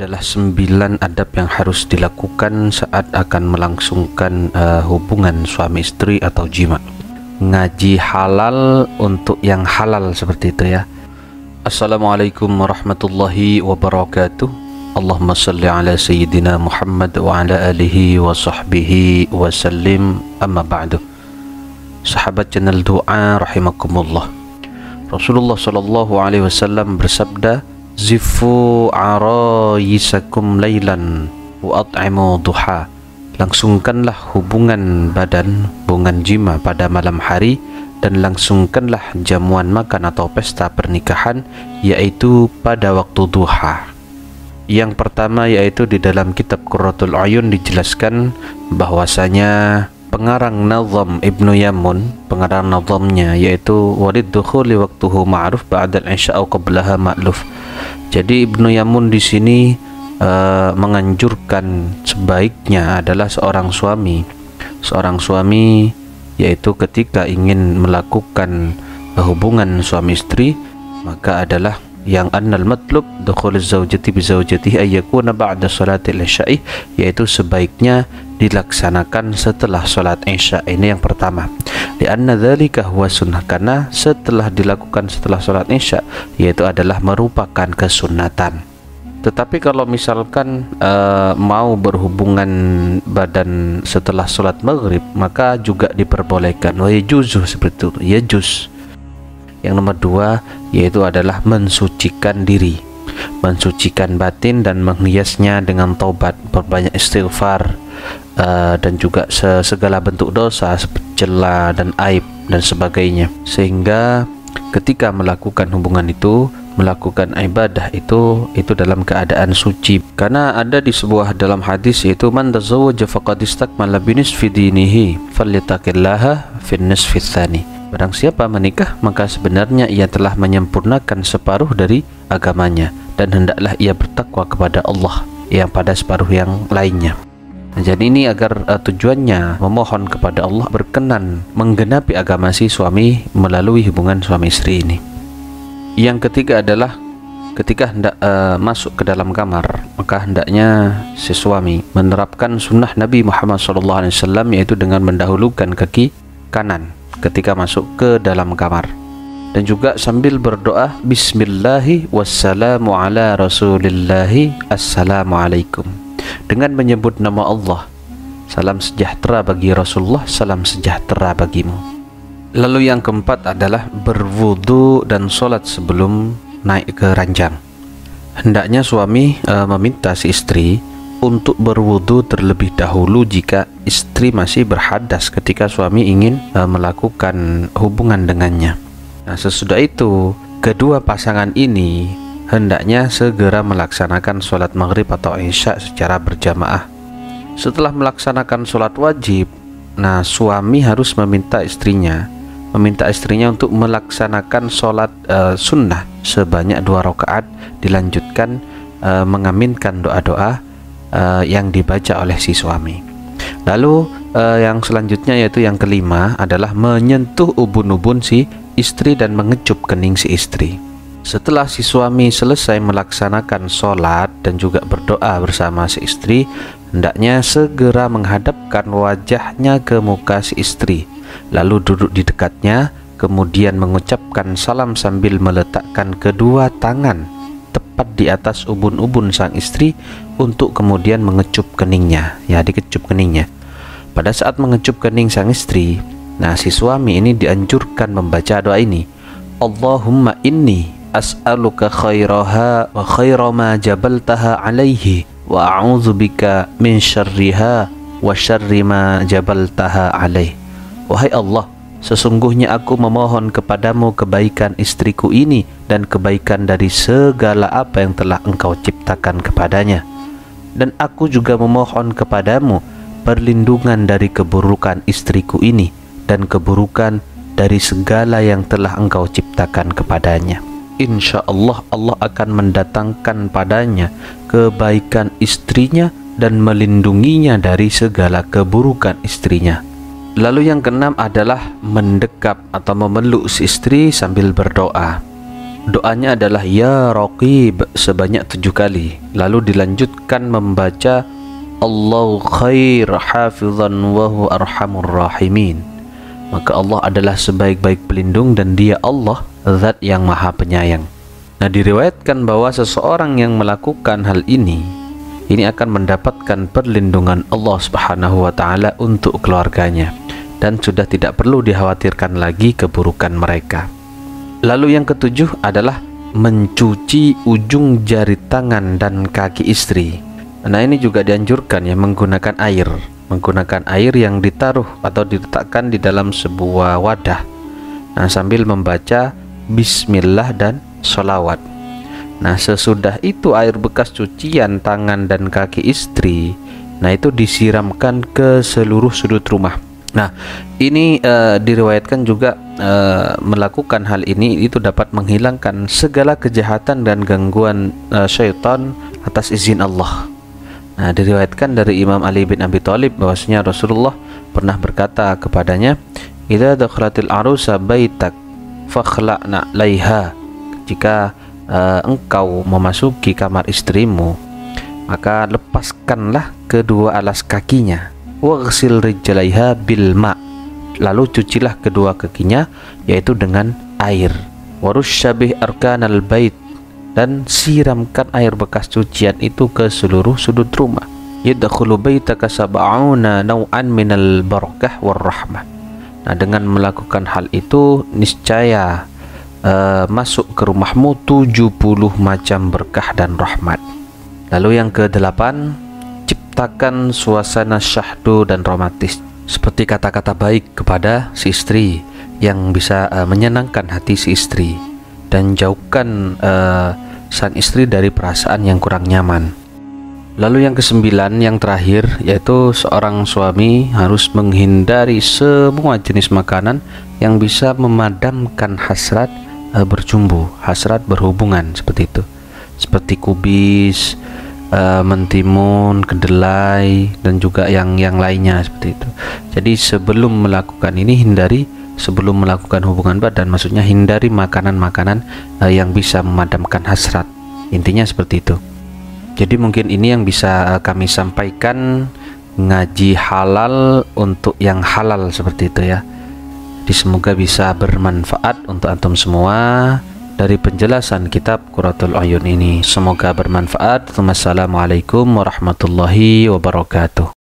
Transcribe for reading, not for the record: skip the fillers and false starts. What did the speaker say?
adalah 9 adab yang harus dilakukan saat akan melangsungkan hubungan suami istri atau jima. Ngaji halal untuk yang halal seperti itu ya. Assalamualaikum warahmatullahi wabarakatuh. Allahumma salli ala sayyidina Muhammad wa ala alihi wa sahbihi wa sallim, amma ba'du. Sahabat channel doa rahimakumullah. Rasulullah sallallahu alaihi wasallam bersabda, zifu arayisakum laylan wa at'imu duha. Langsungkanlah hubungan badan, hubungan jima pada malam hari, dan langsungkanlah jamuan makan atau pesta pernikahan, yaitu pada waktu duha. Yang pertama yaitu di dalam kitab Qurratul Ayun dijelaskan bahwasanya pengarang nazam Ibnu Yamun, pengarang nazamnya yaitu walid dukhuli waqtuhu ma'ruf ba'dal isya au qablaha ma'luf. Jadi Ibnu Yamun di sini menganjurkan sebaiknya adalah seorang suami yaitu ketika ingin melakukan hubungan suami istri, maka adalah yang annal matlub dukhuluz zawjati bi zawjatihi ay yakuna ba'da salatil isya'i, yaitu sebaiknya dilaksanakan setelah salat isya. Ini yang pertama. Lianna dzalika huwa sunnah, karena setelah dilakukan setelah salat isya yaitu adalah merupakan kesunnatan. Tetapi kalau misalkan mau berhubungan badan setelah salat maghrib, maka juga diperbolehkan. Wa yajuzu, seperti itu, yajuz. Yang nomor 2 yaitu adalah mensucikan diri, mensucikan batin dan menghiasnya dengan taubat, berbanyak istighfar, dan juga segala bentuk dosa seperti celah dan aib dan sebagainya, sehingga ketika melakukan hubungan itu, melakukan ibadah itu dalam keadaan suci. Karena ada di sebuah dalam hadis yaitu man tazawwaja faqad istakmala bi nisfi dinihi falyattaqillaha fin nisfi tsani. Barang siapa menikah, maka sebenarnya ia telah menyempurnakan separuh dari agamanya, dan hendaklah ia bertakwa kepada Allah yang pada separuh yang lainnya. Nah, jadi ini agar tujuannya memohon kepada Allah berkenan menggenapi agama si suami melalui hubungan suami istri ini. Yang ketiga adalah ketika hendak masuk ke dalam kamar, maka hendaknya si suami menerapkan sunnah Nabi Muhammad SAW, yaitu dengan mendahulukan kaki kanan ketika masuk ke dalam kamar, dan juga sambil berdoa bismillahi wassalamu ala rasulillahi assalamualaikum, dengan menyebut nama Allah, salam sejahtera bagi Rasulullah, salam sejahtera bagimu. Lalu yang keempat adalah berwudu dan sholat sebelum naik ke ranjang. Hendaknya suami meminta si istri untuk berwudu terlebih dahulu jika istri masih berhadas ketika suami ingin melakukan hubungan dengannya. Nah, sesudah itu kedua pasangan ini hendaknya segera melaksanakan sholat maghrib atau isya secara berjamaah. Setelah melaksanakan sholat wajib, nah suami harus meminta istrinya untuk melaksanakan sholat sunnah sebanyak 2 rakaat, dilanjutkan mengaminkan doa-doa yang dibaca oleh si suami. Lalu yang selanjutnya yaitu yang kelima adalah menyentuh ubun-ubun si istri dan mengecup kening si istri. Setelah si suami selesai melaksanakan sholat dan juga berdoa bersama si istri, hendaknya segera menghadapkan wajahnya ke muka si istri, lalu duduk di dekatnya, kemudian mengucapkan salam sambil meletakkan kedua tangan tepat di atas ubun-ubun sang istri untuk kemudian mengecup keningnya, ya, dikecup keningnya. Pada saat mengecup kening sang istri, nah si suami ini dianjurkan membaca doa ini, Allahumma inni as'aluka khairaha wa khaira ma jabaltaha alaihi wa a'udzubika min syarriha wa syarri ma jabaltaha alaihi. Wahai Allah, sesungguhnya aku memohon kepadamu kebaikan istriku ini dan kebaikan dari segala apa yang telah engkau ciptakan kepadanya. Dan aku juga memohon kepadamu perlindungan dari keburukan istriku ini dan keburukan dari segala yang telah engkau ciptakan kepadanya. Insya Allah, Allah akan mendatangkan padanya kebaikan istrinya dan melindunginya dari segala keburukan istrinya. Lalu yang keenam adalah mendekap atau memeluk si istri sambil berdoa. Doanya adalah ya Raqib sebanyak 7 kali. Lalu dilanjutkan membaca Allahu khair hafizan wa huwa arhamur rahimin. Maka Allah adalah sebaik-baik pelindung dan Dia Allah Zat yang Maha Penyayang. Nah, diriwayatkan bahwa seseorang yang melakukan hal ini akan mendapatkan perlindungan Allah Subhanahu wa taala untuk keluarganya dan sudah tidak perlu dikhawatirkan lagi keburukan mereka. Lalu yang ketujuh adalah mencuci ujung jari tangan dan kaki istri. Nah, ini juga dianjurkan ya, menggunakan air yang ditaruh atau diletakkan di dalam sebuah wadah. Nah, sambil membaca bismillah dan sholawat. Nah, sesudah itu air bekas cucian tangan dan kaki istri, nah itu disiramkan ke seluruh sudut rumah. Nah, ini diriwayatkan juga melakukan hal ini itu dapat menghilangkan segala kejahatan dan gangguan syaitan atas izin Allah. Nah, diriwayatkan dari Imam Ali bin Abi Thalib bahwasanya Rasulullah pernah berkata kepadanya, "Idza dakhalatil arusa baitak fakhla'na 'laiha." Jika engkau memasuki kamar istrimu, maka lepaskanlah kedua alas kakinya. Waghsil rijlaiha bil ma, lalu cucilah kedua kakinya yaitu dengan air. Warusyabih arkanal bait, dan siramkan air bekas cucian itu ke seluruh sudut rumah. Yadkhulu baitaka sab'una naw'an minal barakah war rahmah. Nah, dengan melakukan hal itu niscaya masuk ke rumahmu 70 macam berkah dan rahmat. Lalu yang ke-8, ciptakan suasana syahdu dan romantis, seperti kata-kata baik kepada si istri yang bisa menyenangkan hati si istri, dan jauhkan sang istri dari perasaan yang kurang nyaman. Lalu yang ke-9, yang terakhir, yaitu seorang suami harus menghindari semua jenis makanan yang bisa memadamkan hasrat berjumbu, hasrat berhubungan, seperti itu, seperti kubis, mentimun, kedelai, dan juga yang lainnya seperti itu. Jadi sebelum melakukan ini, sebelum melakukan hubungan badan, maksudnya hindari makanan-makanan yang bisa memadamkan hasrat. Intinya seperti itu. Jadi mungkin ini yang bisa kami sampaikan, ngaji halal untuk yang halal seperti itu ya. Jadi semoga bisa bermanfaat untuk antum semua dari penjelasan kitab Qurratul Uyun ini. Semoga bermanfaat. Wassalamualaikum warahmatullahi wabarakatuh.